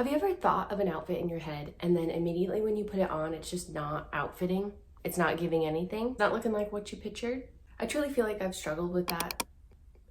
Have you ever thought of an outfit in your head and then immediately when you put it on, it's just not outfitting? It's not giving anything, not looking like what you pictured? I truly feel like I've struggled with that,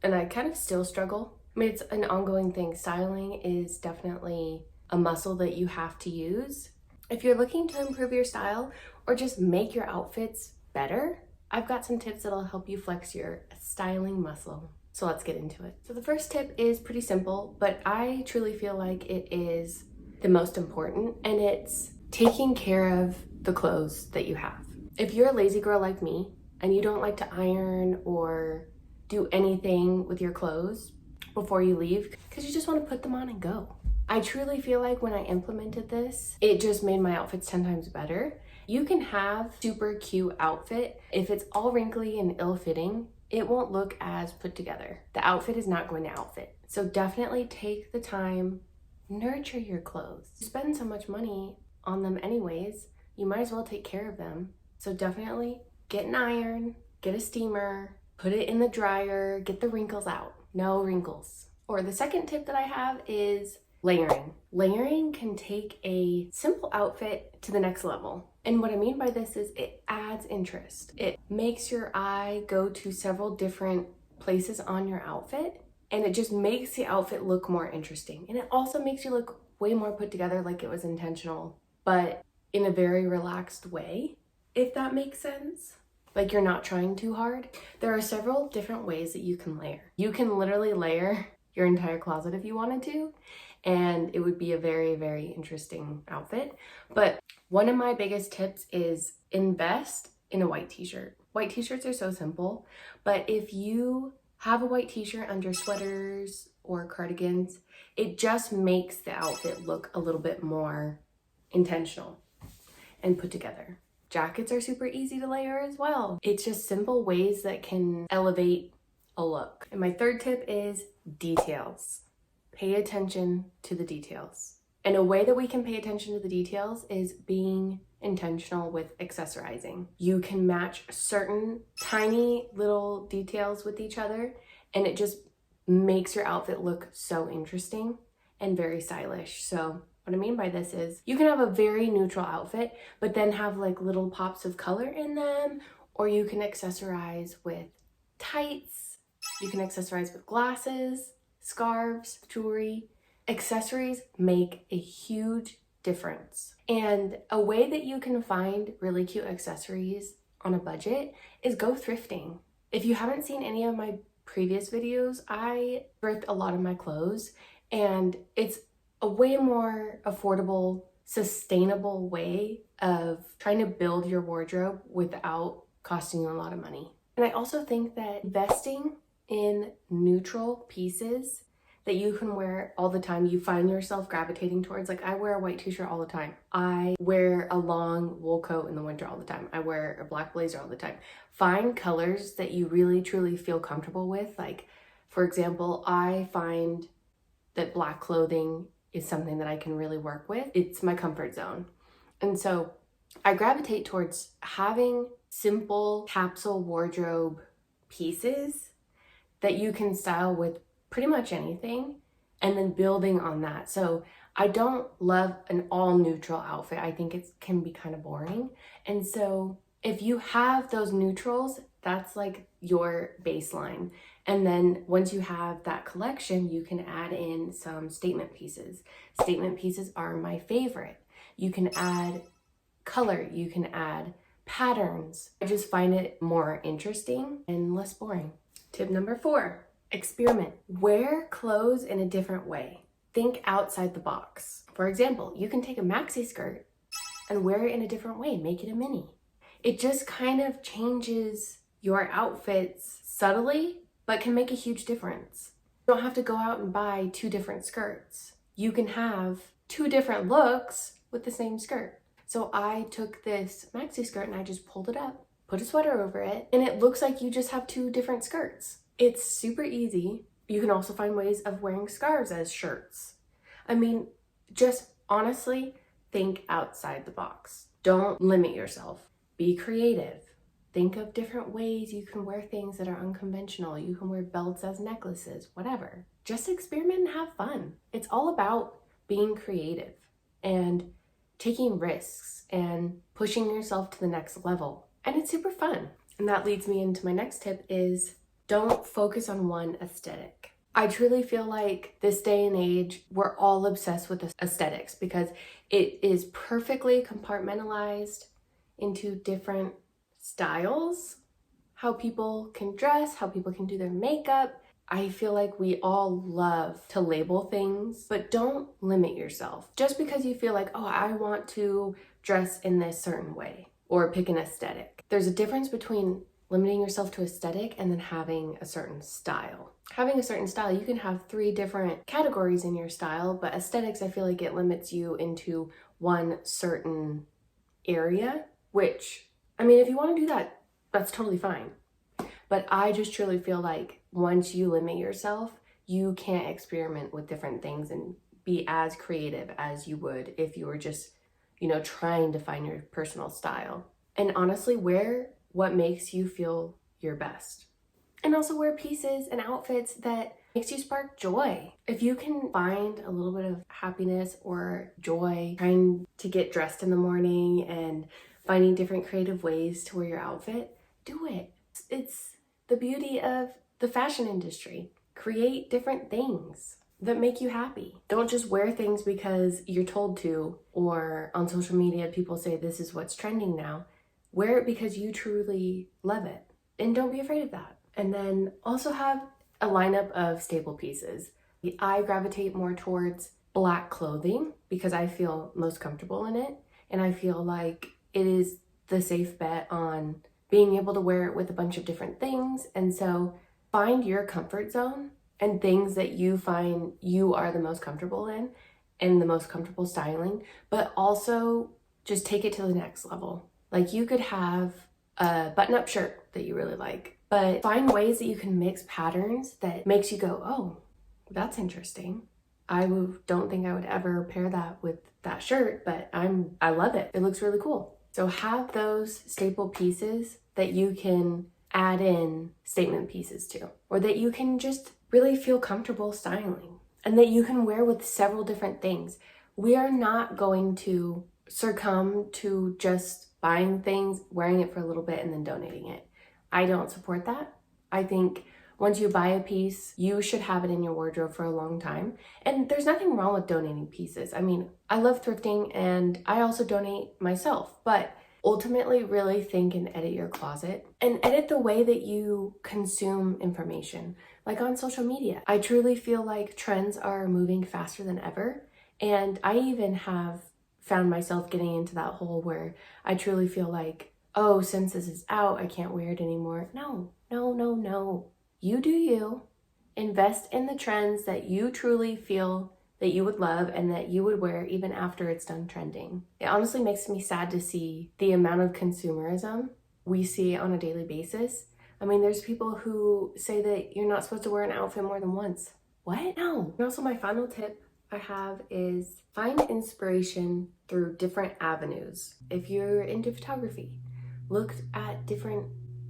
and I kind of still struggle. I mean, it's an ongoing thing. Styling is definitely a muscle that you have to use. If you're looking to improve your style or just make your outfits better, I've got some tips that'll help you flex your styling muscle. So let's get into it. So the first tip is pretty simple, but I truly feel like it is the most important, and it's taking care of the clothes that you have. If you're a lazy girl like me and you don't like to iron or do anything with your clothes before you leave because you just want to put them on and go, I truly feel like when I implemented this, it just made my outfits 10 times better. You can have super cute outfit. If it's all wrinkly and ill-fitting, it won't look as put together. The outfit is not going to outfit. So definitely take the time, nurture your clothes. You spend so much money on them anyways, you might as well take care of them. So definitely get an iron, get a steamer, put it in the dryer, get the wrinkles out. No wrinkles. Or the second tip that I have is layering. Layering can take a simple outfit to the next level. And what I mean by this is it adds interest. It makes your eye go to several different places on your outfit, and it just makes the outfit look more interesting. And it also makes you look way more put together, like it was intentional, but in a very relaxed way, if that makes sense. Like you're not trying too hard. There are several different ways that you can layer. You can literally layer your entire closet if you wanted to, and it would be a very, very interesting outfit. But one of my biggest tips is invest in a white t-shirt. White t-shirts are so simple, but if you have a white t-shirt under sweaters or cardigans, it just makes the outfit look a little bit more intentional and put together. Jackets are super easy to layer as well. It's just simple ways that can elevate a look. And my third tip is details. Pay attention to the details. And a way that we can pay attention to the details is being intentional with accessorizing. You can match certain tiny little details with each other, and it just makes your outfit look so interesting and very stylish. So what I mean by this is you can have a very neutral outfit, but then have like little pops of color in them, or you can accessorize with tights, you can accessorize with glasses, scarves, jewelry. Accessories make a huge difference. And a way that you can find really cute accessories on a budget is go thrifting. If you haven't seen any of my previous videos, I thrift a lot of my clothes, and it's a way more affordable, sustainable way of trying to build your wardrobe without costing you a lot of money. And I also think that investing in neutral pieces that you can wear all the time, you find yourself gravitating towards. Like I wear a white t-shirt all the time. I wear a long wool coat in the winter all the time. I wear a black blazer all the time. Find colors that you really truly feel comfortable with. Like for example, I find that black clothing is something that I can really work with. It's my comfort zone. And so I gravitate towards having simple capsule wardrobe pieces that you can style with pretty much anything, and then building on that. So I don't love an all neutral outfit. I think it can be kind of boring. And so if you have those neutrals, that's like your baseline. And then once you have that collection, you can add in some statement pieces. Statement pieces are my favorite. You can add color, you can add patterns. I just find it more interesting and less boring. Tip number 4. Experiment. Wear clothes in a different way. Think outside the box. For example, you can take a maxi skirt and wear it in a different way, make it a mini. It just kind of changes your outfits subtly, but can make a huge difference. You don't have to go out and buy 2 different skirts. You can have 2 different looks with the same skirt. So I took this maxi skirt and I just pulled it up, put a sweater over it, and it looks like you just have 2 different skirts. It's super easy. You can also find ways of wearing scarves as shirts. I mean, just honestly, think outside the box. Don't limit yourself. Be creative. Think of different ways you can wear things that are unconventional. You can wear belts as necklaces, whatever. Just experiment and have fun. It's all about being creative and taking risks and pushing yourself to the next level. And it's super fun. And that leads me into my next tip is don't focus on one aesthetic. I truly feel like this day and age, we're all obsessed with aesthetics because it is perfectly compartmentalized into different styles, how people can dress, how people can do their makeup. I feel like we all love to label things, but don't limit yourself. Just because you feel like, oh, I want to dress in this certain way or pick an aesthetic. There's a difference between limiting yourself to aesthetic and then having a certain style. Having a certain style, you can have 3 different categories in your style, but aesthetics, I feel like it limits you into one certain area, which, I mean, if you want to do that, that's totally fine. But I just truly feel like once you limit yourself, you can't experiment with different things and be as creative as you would if you were just, trying to find your personal style. And honestly, wear what makes you feel your best. And also wear pieces and outfits that makes you spark joy. If you can find a little bit of happiness or joy trying to get dressed in the morning and finding different creative ways to wear your outfit, do it. It's the beauty of the fashion industry. Create different things that make you happy. Don't just wear things because you're told to, or on social media people say this is what's trending now. Wear it because you truly love it, and don't be afraid of that. And then also have a lineup of staple pieces. I gravitate more towards black clothing because I feel most comfortable in it, and I feel like it is the safe bet on being able to wear it with a bunch of different things. And so find your comfort zone and things that you find you are the most comfortable in and the most comfortable styling, but also just take it to the next level. Like you could have a button-up shirt that you really like, but find ways that you can mix patterns that makes you go, oh, that's interesting. Don't think I would ever pair that with that shirt, but I love it. It looks really cool. So have those staple pieces that you can add in statement pieces to, or that you can just really feel comfortable styling and that you can wear with several different things. We are not going to succumb to just buying things, wearing it for a little bit, and then donating it. I don't support that. I think once you buy a piece, you should have it in your wardrobe for a long time. And there's nothing wrong with donating pieces. I mean, I love thrifting and I also donate myself, but ultimately really think and edit your closet and edit the way that you consume information. Like on social media, I truly feel like trends are moving faster than ever. And I even have found myself getting into that hole where I truly feel like, oh, since this is out, I can't wear it anymore. No. You do you. Invest in the trends that you truly feel that you would love and that you would wear even after it's done trending. It honestly makes me sad to see the amount of consumerism we see on a daily basis. I mean, there's people who say that you're not supposed to wear an outfit more than once. What? No. And also my final tip I have is find inspiration through different avenues. If you're into photography, look at different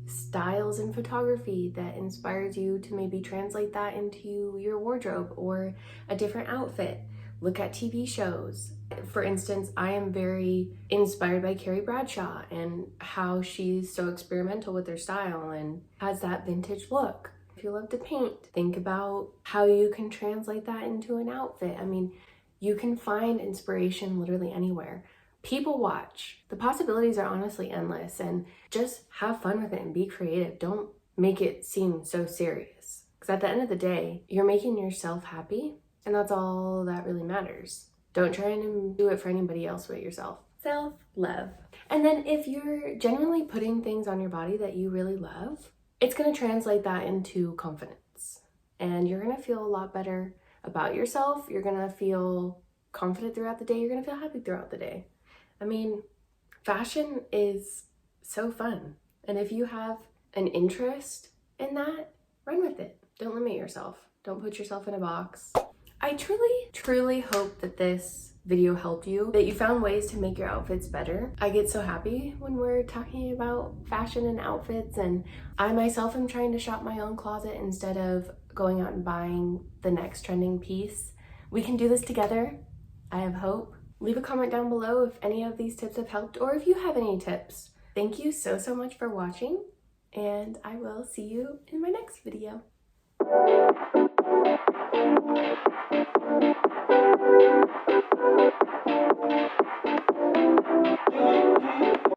styles in photography that inspires you to maybe translate that into your wardrobe or a different outfit. Look at TV shows. For instance, I am very inspired by Carrie Bradshaw and how she's so experimental with her style and has that vintage look. If you love to paint, think about how you can translate that into an outfit. I mean, you can find inspiration literally anywhere. People watch. The possibilities are honestly endless, and just have fun with it and be creative. Don't make it seem so serious. Because at the end of the day, you're making yourself happy, and that's all that really matters. Don't try and do it for anybody else but yourself. Self-love. And then if you're genuinely putting things on your body that you really love, it's going to translate that into confidence. And you're going to feel a lot better about yourself. You're going to feel confident throughout the day. You're going to feel happy throughout the day. I mean, fashion is so fun. And if you have an interest in that, run with it. Don't limit yourself. Don't put yourself in a box. I truly hope that this video helped you, that you found ways to make your outfits better. I get so happy when we're talking about fashion and outfits, and I myself am trying to shop my own closet instead of going out and buying the next trending piece. We can do this together. I have hope. Leave a comment down below if any of these tips have helped or if you have any tips. Thank you so much for watching, and I will see you in my next video.